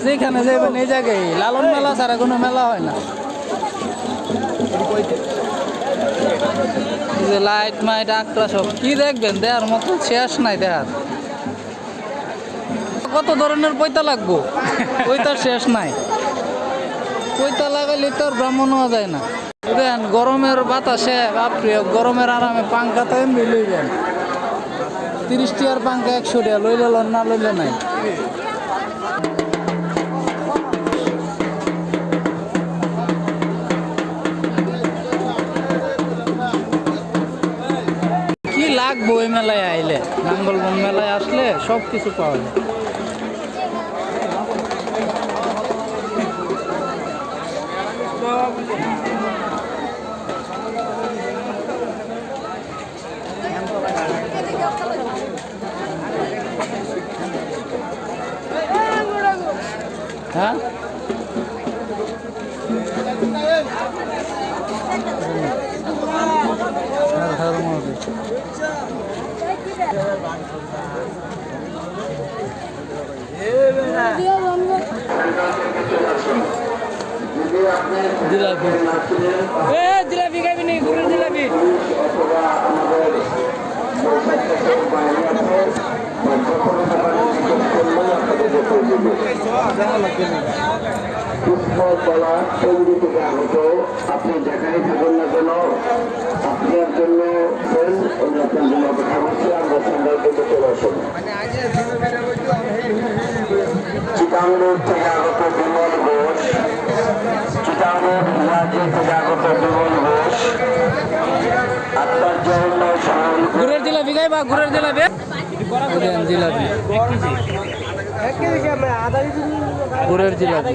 যেখানে যাবেন এই জায়গায় লালন মেলা ছাড়া কোনো মেলা হয় না। যে লাইট মাইট আকরা সব কি দেখবেন, দেখার মতো শেষ নাই দেখার। কত ধরনের পয়তা লাগবো, পয়তার শেষ নাই। পয়তা লাগাইলে তো আর ব্রাহ্মণ হওয়া যায় না। দেখেন গরমের বাতাসে বাপরে, গরমের আরামে পাঙ্খা তো এমনি লইবেন 30 টিয়ার পাঙ্খা 100 টাকা, লইলে লন না লইলে নাই। কি লাগবো ওই মেলায় আইলে, নাঙ্গলবন মেলায় আসলে সব কিছু পাওয়া যায়। হ্যাঁ জিলাপি, জিলাপি খাবি নি? গুড়ের জিলাপি। পুষ্পকলা তৈরি থেকে আগত আপনি যেখানে থাকুন না কেন, আপনার জন্য আপনার জন্য অপেক্ষা করছি। আমরা সন্ধ্যার দিকে চলে আসুন। চিটাঙ্গুর থেকে আগত বিমল ঘোষ, চিটাঙ্গুর রাজ্য থেকে আগত বিমল ঘোষ, আপনার জন্য গুড়ের জিলাপি খাইবা? গুড়ের জিলাপি, জিলাপি গুড়ের জিলাপি।